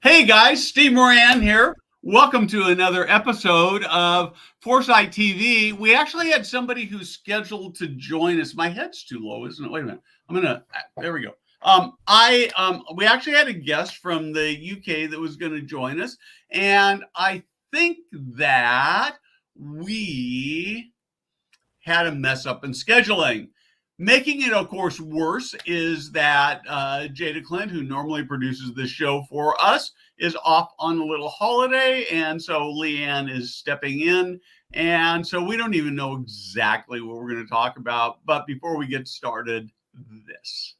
Hey guys, Steve Moran here. Welcome to another episode of Foresight TV. We actually had somebody who's scheduled to join us. My head's too low, isn't it? Wait a minute. There we go. We actually had a guest from the UK that was going to join us, and I think that we had a mess up in scheduling. Making it, of course, worse is that Jada Clint, who normally produces this show for us, is off on a little holiday. And so Leanne is stepping in. And so we don't even know exactly what we're going to talk about. But before we get started, this.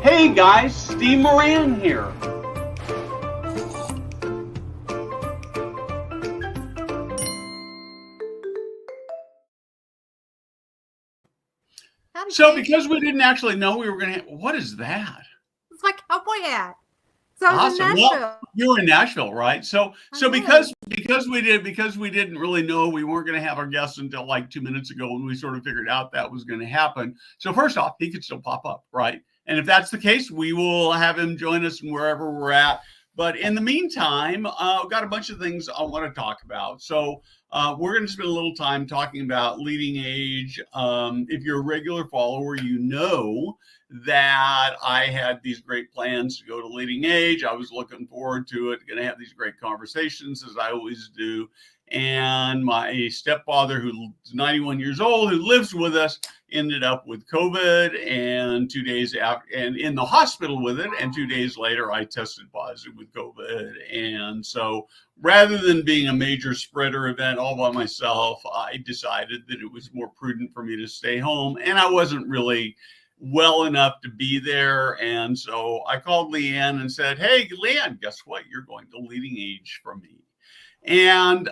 Hey guys, Steve Moran here. So because we didn't actually know we were going to, what is that? It's my cowboy hat. So I was awesome. in Nashville. Well, you were in Nashville, right? So because we didn't really know we weren't going to have our guests until like 2 minutes ago, when we sort of figured out that was going to happen. So first off, he could still pop up, right? And if that's the case, we will have him join us wherever we're at. But in the meantime, I've got a bunch of things I want to talk about. So we're going to spend a little time talking about leading age. If you're a regular follower, you know that I had these great plans to go to leading age. I was looking forward to it, going to have these great conversations as I always do. And my stepfather, who's 91 years old, who lives with us, ended up with COVID, and 2 days after, and in the hospital with it. And 2 days later, I tested positive with COVID. And so rather than being a major spreader event all by myself, I decided that it was more prudent for me to stay home. And I wasn't really well enough to be there. And so I called Leanne and said, hey, Leanne, guess what? You're going to leading age for me. And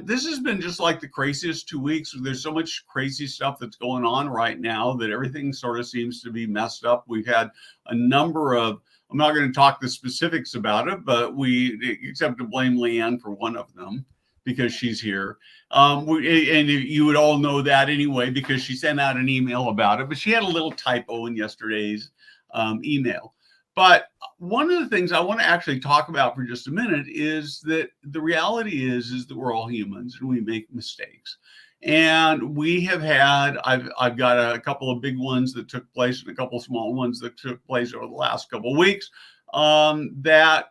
this has been just like the craziest 2 weeks. There's so much crazy stuff that's going on right now that everything sort of seems to be messed up. We've had a number of, I'm not going to talk the specifics about it, but except to blame Leanne for one of them, because she's here. And you would all know that anyway, because she sent out an email about it, but she had a little typo in yesterday's email. But one of the things I want to actually talk about for just a minute is that the reality is that we're all humans and we make mistakes. And we have had, I've got a couple of big ones that took place and a couple of small ones that took place over the last couple of weeks that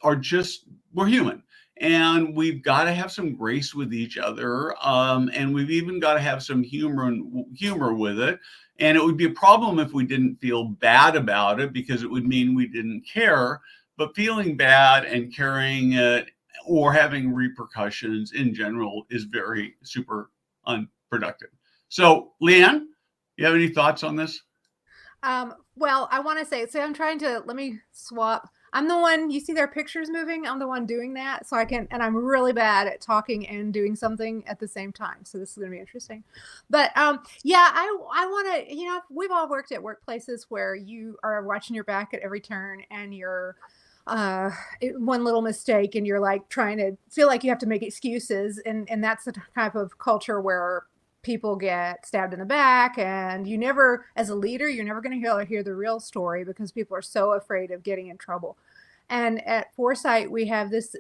are just, we're human. And we've got to have some grace with each other. And we've even got to have some humor with it. And it would be a problem if we didn't feel bad about it, because it would mean we didn't care. But feeling bad and carrying it or having repercussions in general is very super unproductive. So, Leanne, you have any thoughts on this? Well, I want to say, let me swap. I'm the one, you see their pictures moving. I'm the one doing that. So and I'm really bad at talking and doing something at the same time. So this is going to be interesting. But I want to, we've all worked at workplaces where you are watching your back at every turn, and you're one little mistake and you're like trying to feel like you have to make excuses. And that's the type of culture where people get stabbed in the back, and you never, as a leader, you're never going to hear the real story because people are so afraid of getting in trouble. And at Foresight, we have this,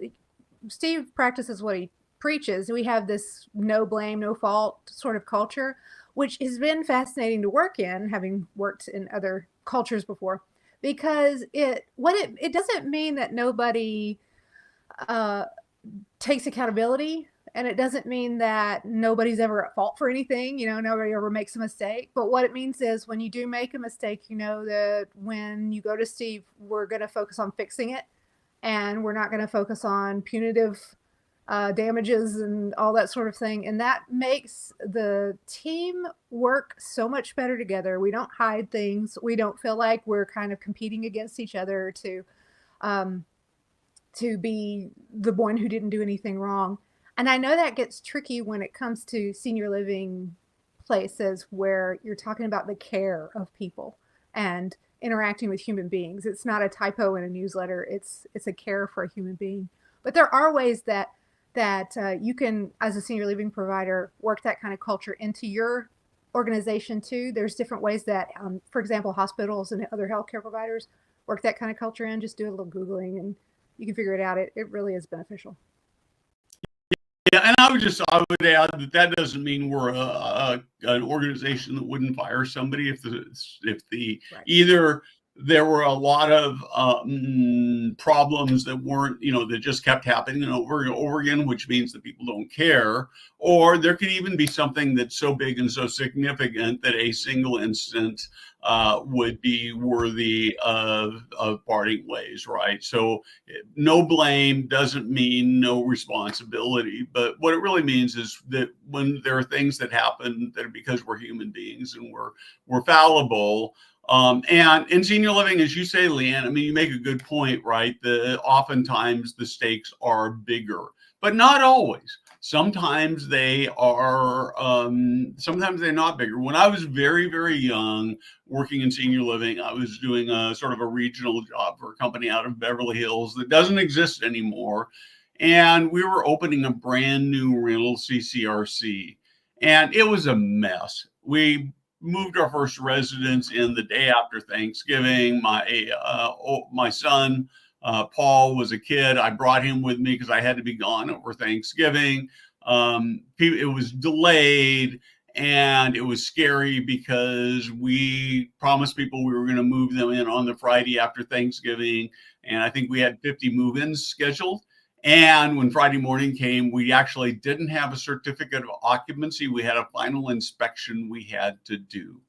Steve practices what he preaches. We have this no blame, no fault sort of culture, which has been fascinating to work in, having worked in other cultures before, because it doesn't mean that nobody takes accountability. And it doesn't mean that nobody's ever at fault for anything, nobody ever makes a mistake. But what it means is when you do make a mistake, that when you go to Steve, we're going to focus on fixing it. And we're not going to focus on punitive damages and all that sort of thing. And that makes the team work so much better together. We don't hide things. We don't feel like we're kind of competing against each other to be the one who didn't do anything wrong. And I know that gets tricky when it comes to senior living places where you're talking about the care of people. And interacting with human beings. It's not a typo in a newsletter. It's a care for a human being. But there are ways that you can, as a senior living provider, work that kind of culture into your organization too. There's different ways that, for example, hospitals and other healthcare providers work that kind of culture in. Just do a little Googling and you can figure it out. It really is beneficial. Yeah, and I would add that doesn't mean we're an organization that wouldn't fire somebody if the Right. either there were a lot of problems that weren't, that just kept happening over and over again, which means that people don't care, or there could even be something that's so big and so significant that a single incident would be worthy of parting ways, right? So no blame doesn't mean no responsibility, but what it really means is that when there are things that happen that are because we're human beings and we're fallible. And in senior living, as you say, Leanne, I mean, you make a good point, right? Oftentimes the stakes are bigger, but not always. Sometimes they are, sometimes they're not bigger. When I was very, very young, working in senior living, I was doing a sort of a regional job for a company out of Beverly Hills that doesn't exist anymore. And we were opening a brand new rental CCRC, and it was a mess. We moved our first residence in the day after Thanksgiving. My son, Paul, was a kid. I brought him with me because I had to be gone over Thanksgiving. It was delayed and it was scary because we promised people we were going to move them in on the Friday after Thanksgiving. And I think we had 50 move-ins scheduled. And when Friday morning came, we actually didn't have a certificate of occupancy. We had a final inspection we had to do.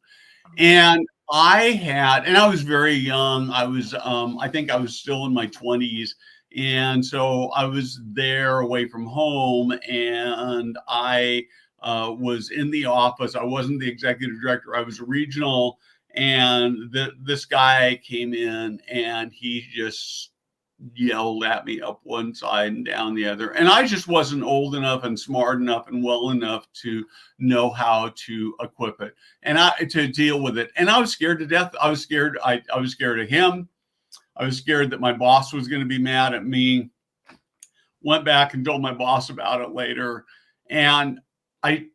And I was very young. I think I was still in my 20s. And so I was there away from home, and I was in the office. I wasn't the executive director. I was a regional. And this guy came in and he just yelled at me up one side and down the other. And I just wasn't old enough and smart enough and well enough to know how to equip it and to deal with it. And I was scared to death. I was scared. I was scared of him. I was scared that my boss was going to be mad at me. Went back and told my boss about it later. And I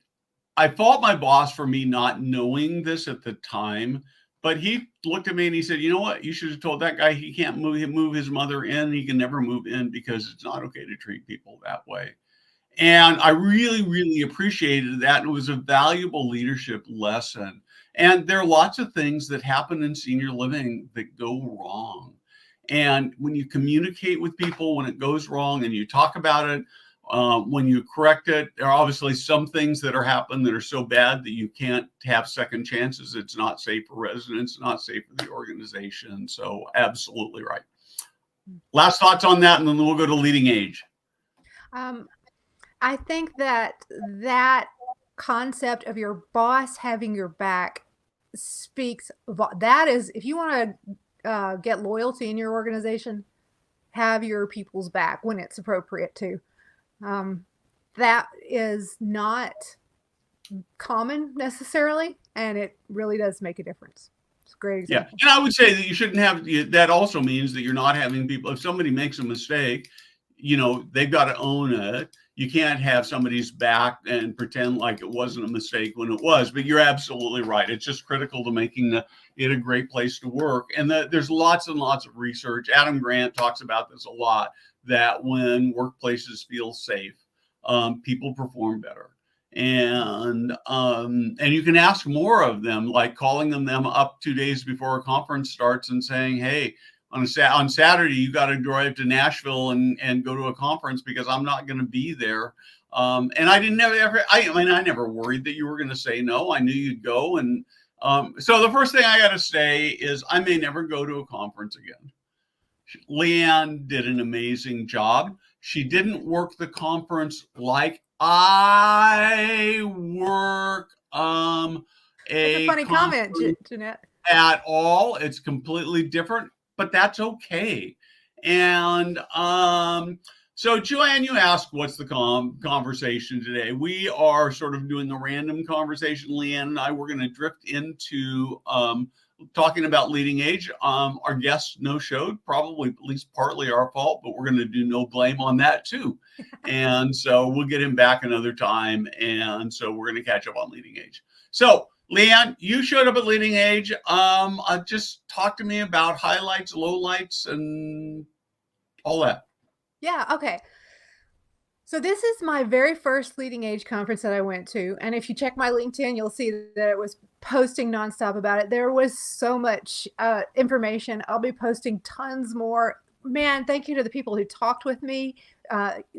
fault my boss for me not knowing this at the time. But he looked at me and he said, "You know what? You should have told that guy he can't move his mother in. He can never move in because it's not okay to treat people that way." And I really, really appreciated that. It was a valuable leadership lesson. And there are lots of things that happen in senior living that go wrong. And when you communicate with people when it goes wrong and you talk about it, when you correct it, there are obviously some things that are happening that are so bad that you can't have second chances. It's not safe for residents, not safe for the organization. So absolutely right. Last thoughts on that, and then we'll go to leading age. I think that concept of your boss having your back speaks. That is, if you want to get loyalty in your organization, have your people's back when it's appropriate to. That is not common necessarily, and it really does make a difference. It's a great example. Yeah, and I would say that you shouldn't have. That also means that you're not having people. If somebody makes a mistake, they've got to own it. You can't have somebody's back and pretend like it wasn't a mistake when it was. But you're absolutely right. It's just critical to making it a great place to work. And there's lots and lots of research. Adam Grant talks about this a lot, that when workplaces feel safe, people perform better. And you can ask more of them, like calling them up 2 days before a conference starts and saying, "Hey, on Saturday, you got to drive to Nashville and go to a conference because I'm not going to be there." And I never worried that you were going to say no. I knew you'd go. And so the first thing I got to say is I may never go to a conference again. Leanne did an amazing job. She didn't work the conference like I work That's a funny comment, Jeanette. At all. It's completely different, but that's okay. And so Joanne, you asked what's the conversation today. We are sort of doing the random conversation. Leanne and I, we're going to drift into talking about leading age. Our guest no showed, probably at least partly our fault, but we're going to do no blame on that too. And so we'll get him back another time. And so we're going to catch up on leading age. So Leanne, you showed up at leading age. Just talk to me about highlights, lowlights, and all that. Yeah. Okay. So this is my very first leading age conference that I went to. And if you check my LinkedIn, you'll see that it was posting nonstop about it. There was so much information. I'll be posting tons more. Man, thank you to the people who talked with me.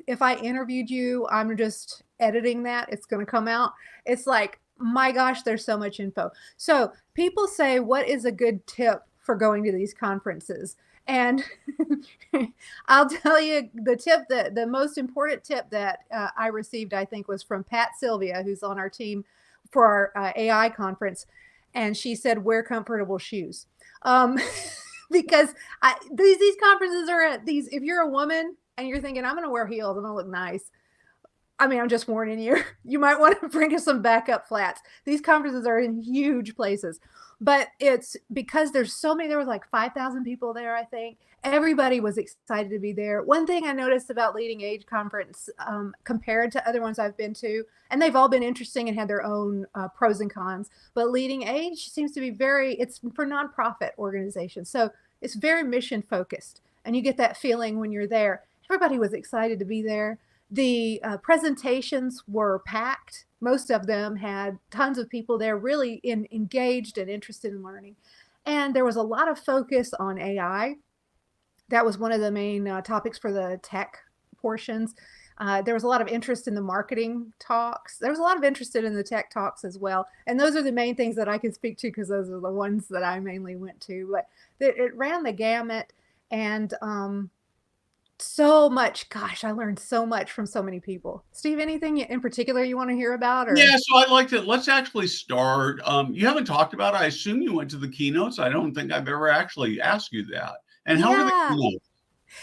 If I interviewed you, I'm just editing that. It's going to come out. It's like, my gosh, there's so much info. So people say, what is a good tip for going to these conferences? And I'll tell you the most important tip that I received, I think, was from Pat Sylvia, who's on our team for our AI conference. And she said, wear comfortable shoes. Because these conferences are at these, if you're a woman and you're thinking, I'm going to wear heels, I'm going to look nice. I mean, I'm just warning you, you might want to bring us some backup flats. These conferences are in huge places. But it's because there's so many, there was like 5,000 people there, I think. Everybody was excited to be there. One thing I noticed about Leading Age Conference compared to other ones I've been to, and they've all been interesting and had their own pros and cons, but Leading Age seems to be it's for nonprofit organizations. So it's very mission focused. And you get that feeling when you're there. Everybody was excited to be there. The presentations were packed. Most of them had tons of people there really engaged and interested in learning. And there was a lot of focus on AI. That was one of the main topics for the tech portions. There was a lot of interest in the marketing talks. There was a lot of interest in the tech talks as well. And those are the main things that I can speak to because those are the ones that I mainly went to. But it ran the gamut. And so much, gosh, I learned so much from so many people. Steve, anything in particular you want to hear about? Or? Yeah, so I'd like to, let's actually start. You haven't talked about it. I assume you went to the keynotes. I don't think I've ever actually asked you that. And how were the keynotes?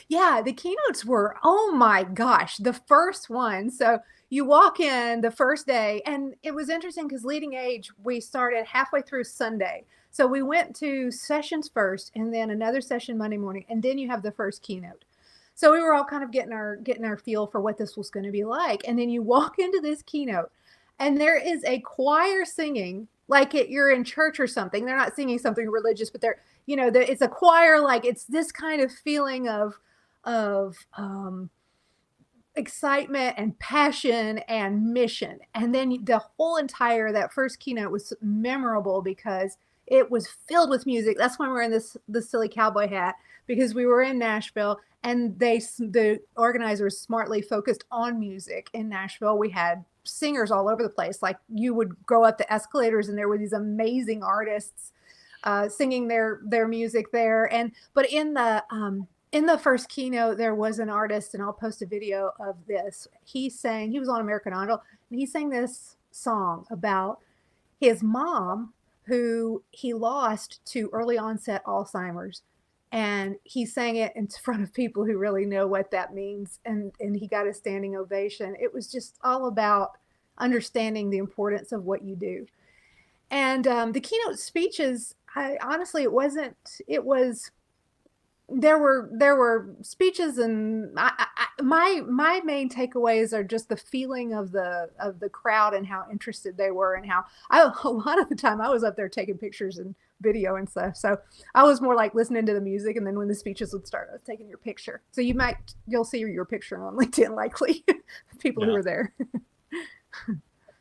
Yeah, the keynotes were, oh my gosh, the first one. So you walk in the first day, and it was interesting because Leading Age, we started halfway through Sunday. So we went to sessions first and then another session Monday morning, and then you have the first keynote. So we were all kind of getting our feel for what this was going to be like. And then you walk into this keynote and there is a choir singing like you're in church or something. They're not singing something religious, but it's a choir. Like it's this kind of feeling of excitement and passion and mission. And then the whole that first keynote was memorable because it was filled with music. That's why we're in this silly cowboy hat, because we were in Nashville and the organizers smartly focused on music in Nashville. We had singers all over the place. Like you would go up the escalators and there were these amazing artists singing their music there. But in the first keynote, there was an artist, and I'll post a video of this. He was on American Idol, and he sang this song about his mom, who he lost to early onset Alzheimer's. And he sang it in front of people who really know what that means. And he got a standing ovation. It was just all about understanding the importance of what you do. And the keynote speeches, there were speeches, and my main takeaways are just the feeling of the crowd and how interested they were, and how a lot of the time I was up there taking pictures and video and stuff. So I was more like listening to the music, and then when the speeches would start, I was taking your picture. So you'll see your picture on LinkedIn likely, people who were there.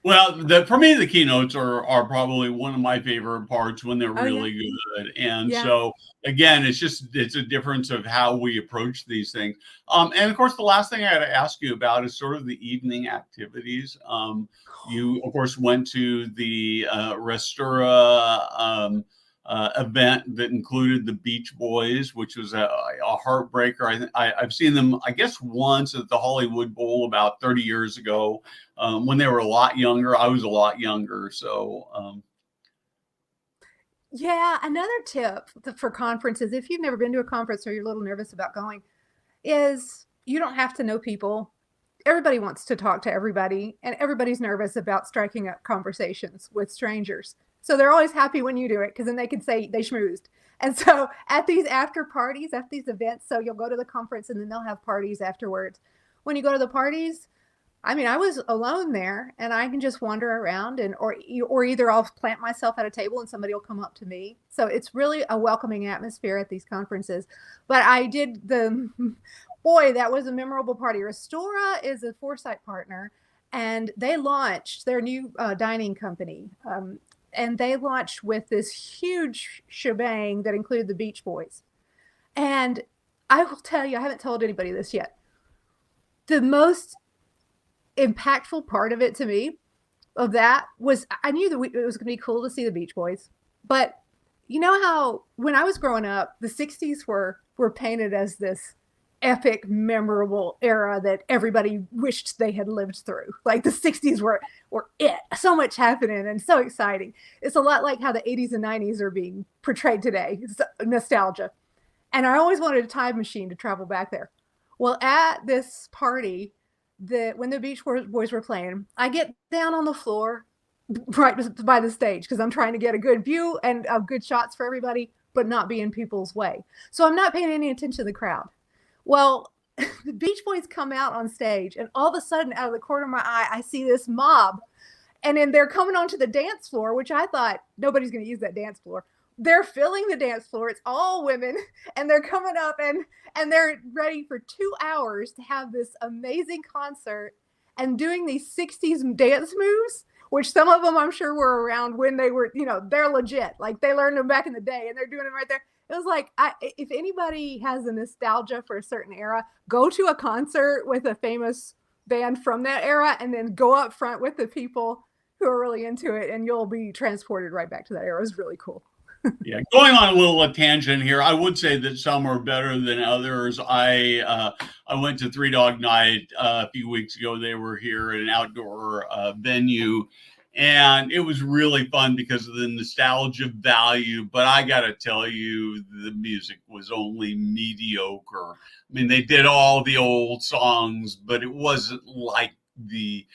Well, for me, the keynotes are probably one of my favorite parts when they're really good. And so, again, it's a difference of how we approach these things. And of course, the last thing I had to ask you about is sort of the evening activities. You, of course, went to the Restura event that included the Beach Boys, which was a heartbreaker. I've seen them, I guess, once at the Hollywood Bowl about 30 years ago when they were a lot younger. I was a lot younger. So, another tip for conferences, if you've never been to a conference or you're a little nervous about going, is you don't have to know people. Everybody wants to talk to everybody, and everybody's nervous about striking up conversations with strangers. So they're always happy when you do it, because then they can say they schmoozed. And so at these after parties, at these events, so you'll go to the conference and then they'll have parties afterwards. When you go to the parties, I mean, I was alone there, and I can just wander around, and or either I'll plant myself at a table and somebody will come up to me. So it's really a welcoming atmosphere at these conferences. But I did boy, that was a memorable party. Restora is a Foresight partner, and they launched their new dining company. And they launched with this huge shebang that included the Beach Boys. And I will tell you, I haven't told anybody this yet. The most impactful part of it to me of that was, I knew that it was going to be cool to see the Beach Boys, but you know how when I was growing up, the 60s were painted as this epic, memorable era that everybody wished they had lived through. Like the 60s were it. So much happening and so exciting. It's a lot like how the 80s and 90s are being portrayed today. It's nostalgia. And I always wanted a time machine to travel back there. Well, at this party, when the Beach Boys were playing, I get down on the floor right by the stage because I'm trying to get a good view and good shots for everybody, but not be in people's way. So I'm not paying any attention to the crowd. Well, the Beach Boys come out on stage, and all of a sudden, out of the corner of my eye, I see this mob. And then they're coming onto the dance floor, which I thought nobody's going to use that dance floor. They're filling the dance floor. It's all women, and they're coming up and they're ready for 2 hours to have this amazing concert and doing these 60s dance moves, which some of them I'm sure were around when they were, they're legit. Like they learned them back in the day and they're doing them right there. It was like, if anybody has a nostalgia for a certain era, go to a concert with a famous band from that era and then go up front with the people who are really into it, and you'll be transported right back to that era. It was really cool. Yeah, going on a little tangent here, I would say that some are better than others. I went to Three Dog Night a few weeks ago. They were here at an outdoor venue, and it was really fun because of the nostalgia value. But I got to tell you, the music was only mediocre. I mean, they did all the old songs, but it wasn't like the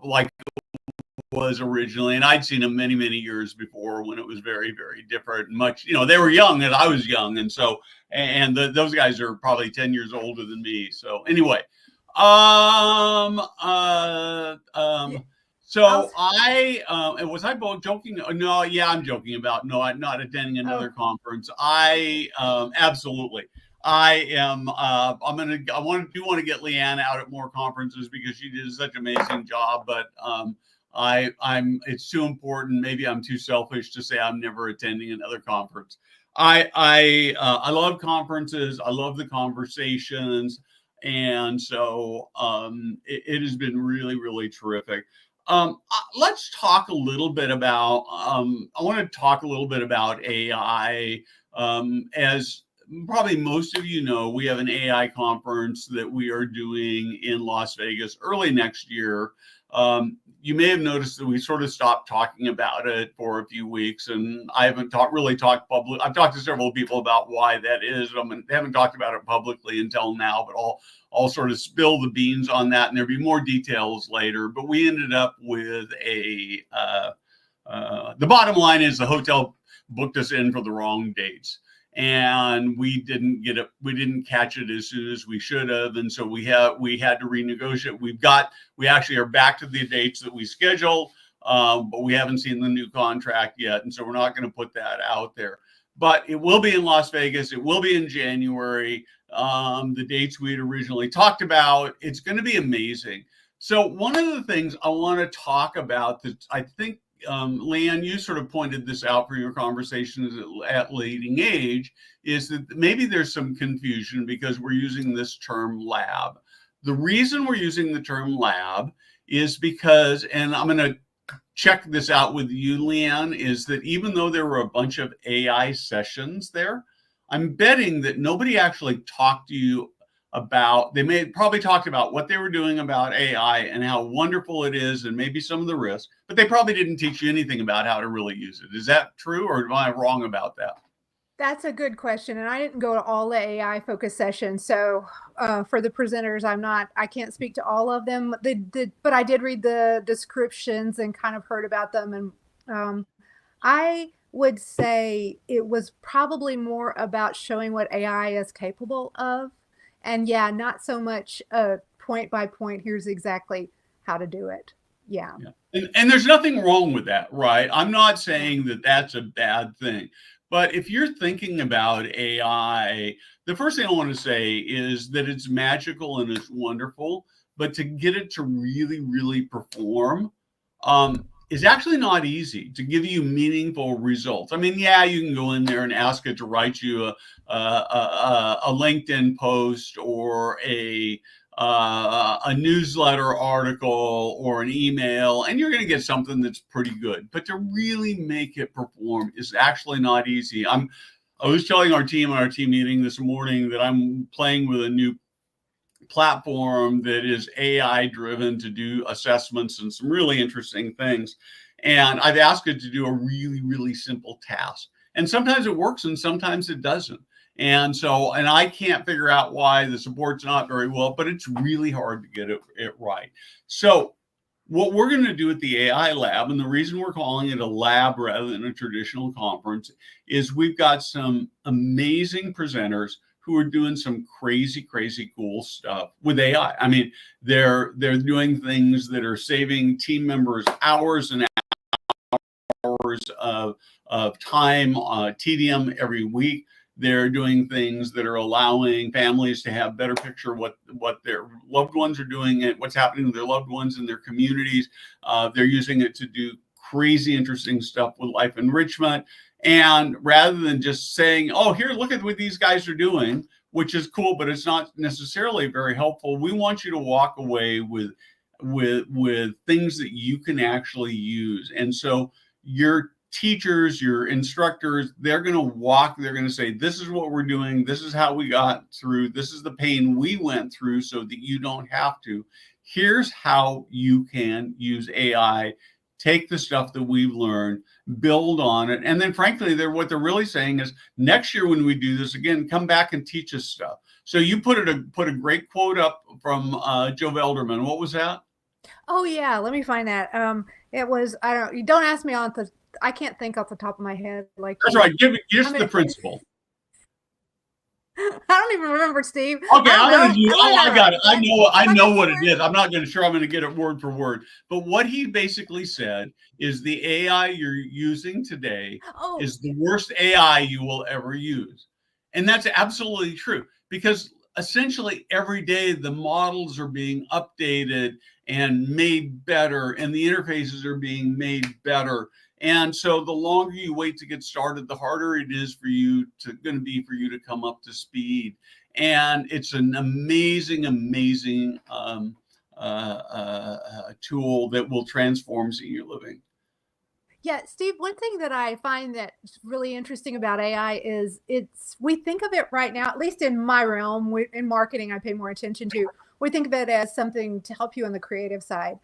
like was originally, and I'd seen them many years before when it was very different and much, they were young and I was young, and so those guys are probably 10 years older than me. So anyway, so was I both joking? No, yeah, I'm joking about I'm not attending another conference. I absolutely I am. I want to get Leanne out at more conferences because she did such an amazing job. But it's too important. Maybe I'm too selfish to say I'm never attending another conference. I love conferences. I love the conversations, and so it has been really terrific. Let's talk a little bit about. I want to talk a little bit about AI. As probably most of you know, we have an AI conference that we are doing in Las Vegas early next year. You may have noticed that we sort of stopped talking about it for a few weeks, and I haven't really talked public. I've talked to several people about why that is. I haven't talked about it publicly until now, but I'll sort of spill the beans on that, and there'll be more details later. But we ended up with the bottom line is the hotel booked us in for the wrong dates. And we didn't catch it as soon as we should have, and so we had to renegotiate. We actually are back to the dates that we scheduled, but we haven't seen the new contract yet, and so we're not going to put that out there. But it will be in Las Vegas. It will be in January. The dates we had originally talked about. It's going to be amazing. So one of the things I want to talk about that I think, Leanne, you sort of pointed this out for your conversations at Leading Age, is that maybe there's some confusion because we're using this term lab. The reason we're using the term lab is because, and I'm going to check this out with you, Leanne, is that even though there were a bunch of AI sessions there, I'm betting that nobody actually talked to you about, they may probably talked about what they were doing about AI and how wonderful it is and maybe some of the risks, but they probably didn't teach you anything about how to really use it. Is that true, or am I wrong about that? That's a good question. And I didn't go to all the AI focus sessions. So for the presenters, I can't speak to all of them, but I did read the descriptions and kind of heard about them. And I would say it was probably more about showing what AI is capable of. And yeah, not so much point by point, here's exactly how to do it. Yeah. Yeah. And there's nothing wrong with that, right? I'm not Yeah. saying that that's a bad thing. But if you're thinking about AI, the first thing I want to say is that it's magical and it's wonderful, but to get it to really, really perform is actually not easy to give you meaningful results. I mean, yeah, you can go in there and ask it to write you a LinkedIn post or a newsletter article or an email, and you're going to get something that's pretty good. But to really make it perform is actually not easy. I was telling our team on our team meeting this morning that I'm playing with a new platform that is AI driven to do assessments and some really interesting things. And I've asked it to do a really, really simple task. And sometimes it works and sometimes it doesn't. And so, and I can't figure out why the support's not very well, but it's really hard to get it right. So, what we're going to do at the AI lab, and the reason we're calling it a lab rather than a traditional conference, is we've got some amazing presenters who are doing some crazy, crazy cool stuff with AI. I mean, they're doing things that are saving team members hours and hours of time, tedium every week. They're doing things that are allowing families to have better picture of what their loved ones are doing and what's happening to their loved ones in their communities. They're using it to do crazy, interesting stuff with life enrichment. And rather than just saying, "Oh, here, look at what these guys are doing," which is cool, but it's not necessarily very helpful. We want you to walk away with things that you can actually use. And so your teachers, your instructors, they're going to say, "This is what we're doing. This is how we got through. This is the pain we went through so that you don't have to. Here's how you can use AI, take the stuff that we've learned, build on it." And then frankly, what they're really saying is, next year when we do this again, come back and teach us stuff. So you put a great quote up from Joe Velderman. What was that? Oh yeah, let me find that. It was, I don't, you don't ask me on the, I can't think off the top of my head. Like That's right. Give me just I mean, the principle. I don't even remember, Steve. Okay, I I'm don't gonna know. do. I Oh, learned I that got it. right. I Like know I what it swear. is. I'm not sure I'm gonna get it word for word. But what he basically said is the AI you're using today Oh, is the worst AI you will ever use, and that's absolutely true because essentially every day the models are being updated and made better, and the interfaces are being made better. And so the longer you wait to get started, the harder it is for you to come up to speed. And it's an amazing, amazing tool that will transform senior living. yeah, Steve, one thing that I find that's really interesting about AI is we think of it right now, at least in my realm, in marketing, I pay more attention to, we think of it as something to help you on the creative side,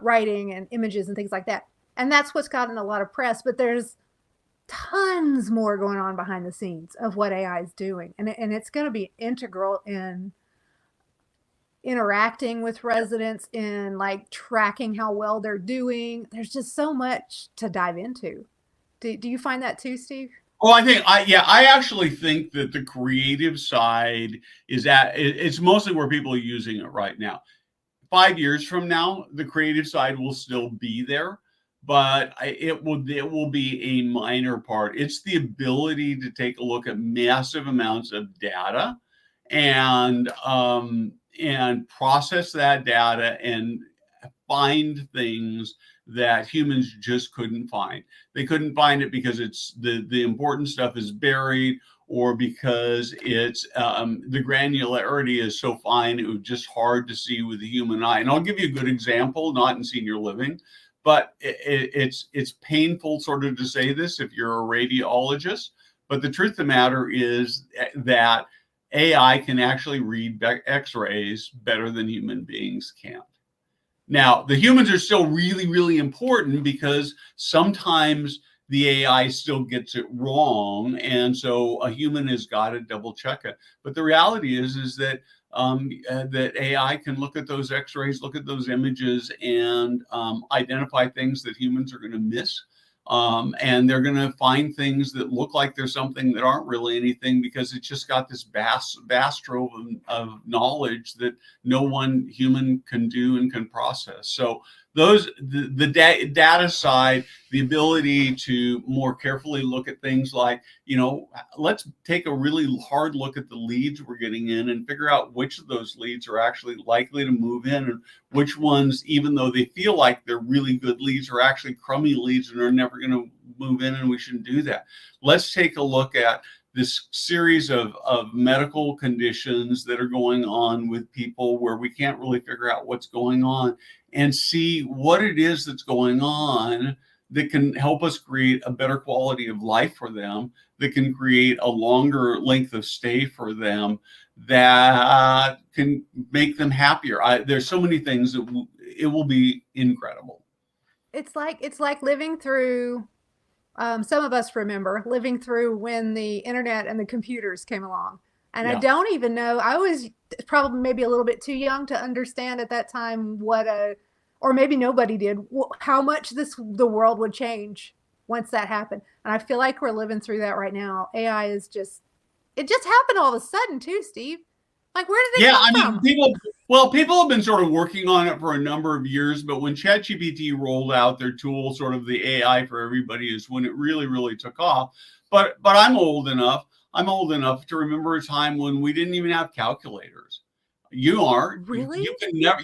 writing and images and things like that. And that's what's gotten a lot of press, but there's tons more going on behind the scenes of what AI is doing. And it's going to be integral in interacting with residents, in like tracking how well they're doing. There's just so much to dive into. Do you find that too, Steve? Oh, I actually think that the creative side it's mostly where people are using it right now. 5 years from now, the creative side will still be there, but it will be a minor part. It's the ability to take a look at massive amounts of data and process that data and find things that humans just couldn't find. They couldn't find it because it's the important stuff is buried, or because it's the granularity is so fine it was just hard to see with the human eye. And I'll give you a good example, not in senior living, but it's painful sort of to say this if you're a radiologist. But the truth of the matter is that AI can actually read X-rays better than human beings can. Now, the humans are still really, really important because sometimes the AI still gets it wrong, and so a human has got to double check it. But the reality is that that AI can look at those X-rays, look at those images, and identify things that humans are going to miss. And they're going to find things that look like there's something that aren't really anything, because it's just got this vast trove of knowledge that no one human can do and can process. So the data side, the ability to more carefully look at things like, let's take a really hard look at the leads we're getting in and figure out which of those leads are actually likely to move in, and which ones, even though they feel like they're really good leads, are actually crummy leads and are never going to move in, and we shouldn't do that. Let's take a look at this series of medical conditions that are going on with people where we can't really figure out what's going on, and see what it is that's going on that can help us create a better quality of life for them, that can create a longer length of stay for them, that can make them happier. There's so many things that it will be incredible. It's like living through, some of us remember living through when the internet and the computers came along. And I don't even know, I was probably maybe a little bit too young to understand at that time or maybe nobody did, how much the world would change once that happened. And I feel like we're living through that right now. AI is it just happened all of a sudden too, Steve. Like, where did it come from? People have been sort of working on it for a number of years, but when ChatGPT rolled out their tool, sort of the AI for everybody, is when it really, really took off. But I'm old enough to remember a time when we didn't even have calculators. You are. Really?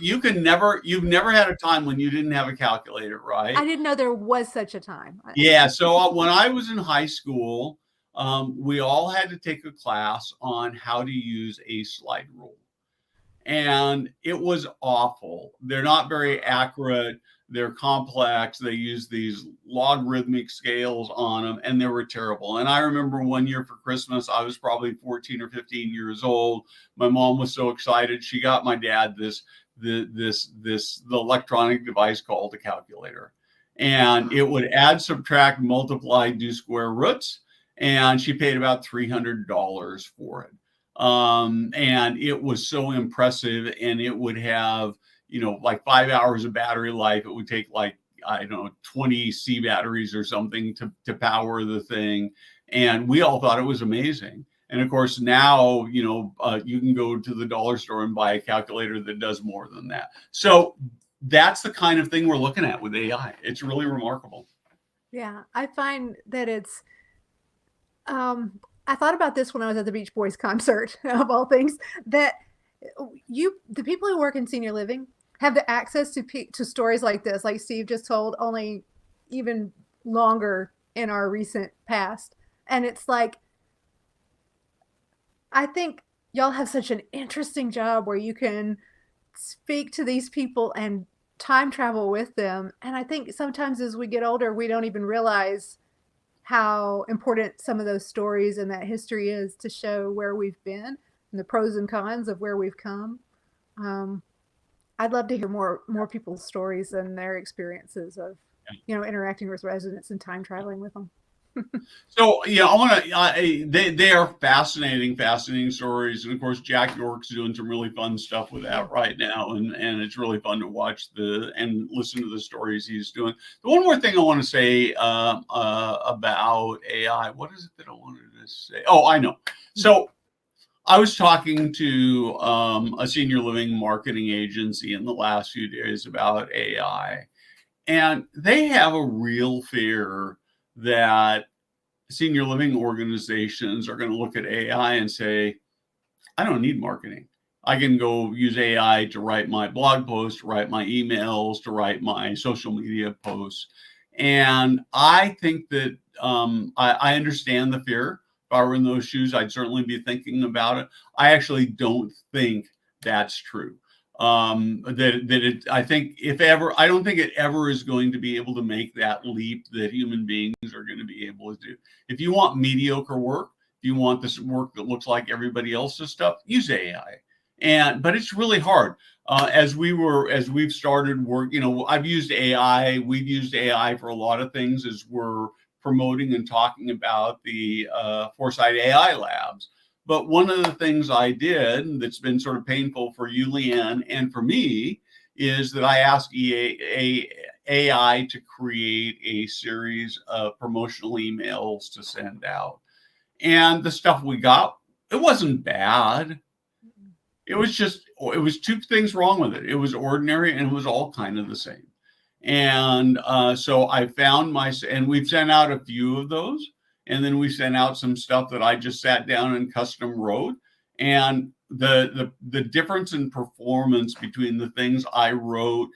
You've never had a time when you didn't have a calculator, right? I didn't know there was such a time. Yeah. So when I was in high school, we all had to take a class on how to use a slide rule. And it was awful. They're not very accurate. They're complex. They use these logarithmic scales on them, and they were terrible. And I remember one year for Christmas, I was probably 14 or 15 years old. My mom was so excited. She got my dad the electronic device called a calculator. And it would add, subtract, multiply, do square roots. And she paid about $300 for it. And it was so impressive, and it would have, like 5 hours of battery life. It would take, like, I don't know, 20 C batteries or something to power the thing. And we all thought it was amazing. And of course, now, you can go to the dollar store and buy a calculator that does more than that. So that's the kind of thing we're looking at with AI. It's really remarkable. Yeah, I find that it's, I thought about this when I was at the Beach Boys concert, of all things, that the people who work in senior living have the access to stories like this, like Steve just told, only even longer in our recent past. And it's like, I think y'all have such an interesting job where you can speak to these people and time travel with them. And I think sometimes as we get older, we don't even realize how important some of those stories and that history is to show where we've been and the pros and cons of where we've come. I'd love to hear more people's stories and their experiences of, interacting with residents and time traveling with them. So I want to. They are fascinating stories, and of course, Jack York's doing some really fun stuff with that right now, and it's really fun to watch and listen to the stories he's doing. The one more thing I want to say about AI. What is it that I wanted to say? Oh, I know. So I was talking to a senior living marketing agency in the last few days about AI, and they have a real fear that senior living organizations are going to look at AI and say, I don't need marketing. I can go use AI to write my blog posts, to write my emails, to write my social media posts. And I think that I understand the fear. If I were in those shoes, I'd certainly be thinking about it. I actually don't think that's true. I think I don't think it ever is going to be able to make that leap that human beings are going to be able to do. If you want mediocre work, if you want this work that looks like everybody else's stuff, use AI. But it's really hard. As we've started work, I've used AI. We've used AI for a lot of things as we're promoting and talking about the Foresight AI labs. But one of the things I did that's been sort of painful for you, Leanne, and for me, is that I asked AI to create a series of promotional emails to send out. And the stuff we got, it wasn't bad. It was two things wrong with it. It was ordinary and it was all kind of the same. And so I found and we've sent out a few of those. And then we sent out some stuff that I just sat down and custom wrote. And the difference in performance between the things I wrote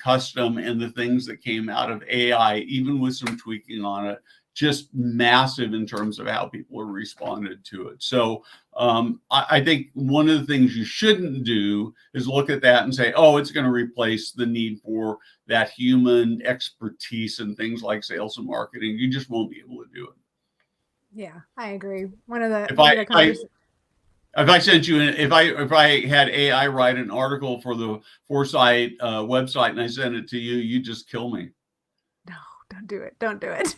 custom and the things that came out of AI, even with some tweaking on it, just massive in terms of how people have responded to it. So I think one of the things you shouldn't do is look at that and say, oh, it's going to replace the need for that human expertise and things like sales and marketing. You just won't be able to do it. Yeah, I agree. One of the if I sent you, if I had AI write an article for the Foresight website and I sent it to you, you'd just kill me. No, don't do it. Don't do it.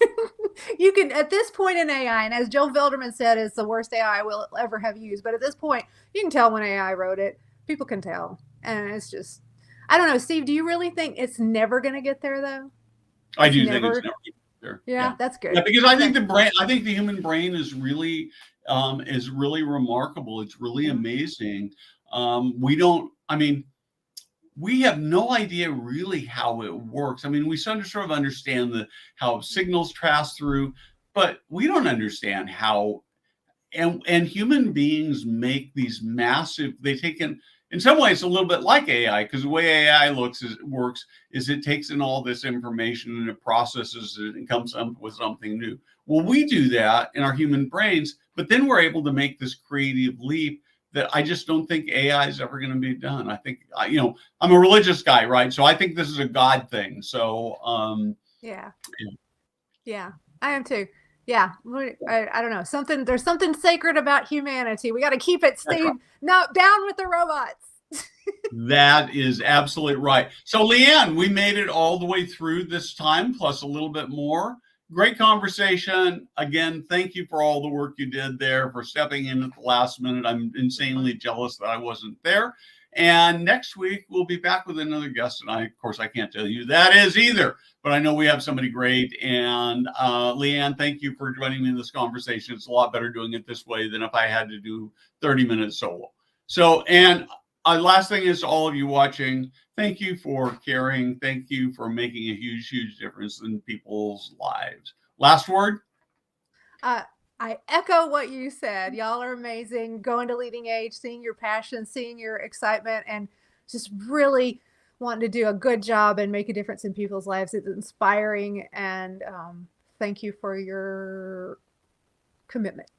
You can, at this point in AI, and as Joe Velderman said, it's the worst AI we'll ever have used. But at this point, you can tell when AI wrote it. People can tell. And it's just, I don't know. Steve, do you really think it's never going to get there, though? I do think it's never going to get there. Yeah, that's good. Yeah, because I think the human brain is really remarkable. It's really amazing. We have no idea really how it works. I mean, we sort of understand how signals pass through, but we don't understand how. And human beings make these massive. They take in some ways a little bit like AI, because the way AI works is it takes in all this information and it processes it and comes up with something new. Well, we do that in our human brains, but then we're able to make this creative leap that I just don't think AI is ever going to be done. I think, I'm a religious guy, right? So I think this is a God thing. So, yeah, I am too. Yeah. I don't know. There's something sacred about humanity. We got to keep it, Steve. Right. No, down with the robots. That is absolutely right. So Leanne, we made it all the way through this time, plus a little bit more. Great conversation. Again, thank you for all the work you did there, for stepping in at the last minute. I'm insanely jealous that I wasn't there. And next week, we'll be back with another guest. And of course, I can't tell you that is either, but I know we have somebody great. And Leanne, thank you for joining me in this conversation. It's a lot better doing it this way than if I had to do 30 minutes solo. So, and last thing is, all of you watching, thank you for caring. Thank you for making a huge, huge difference in people's lives. Last word? I echo what you said. Y'all are amazing. Going to Leading Age, seeing your passion, seeing your excitement, and just really wanting to do a good job and make a difference in people's lives. It's inspiring. And thank you for your commitment.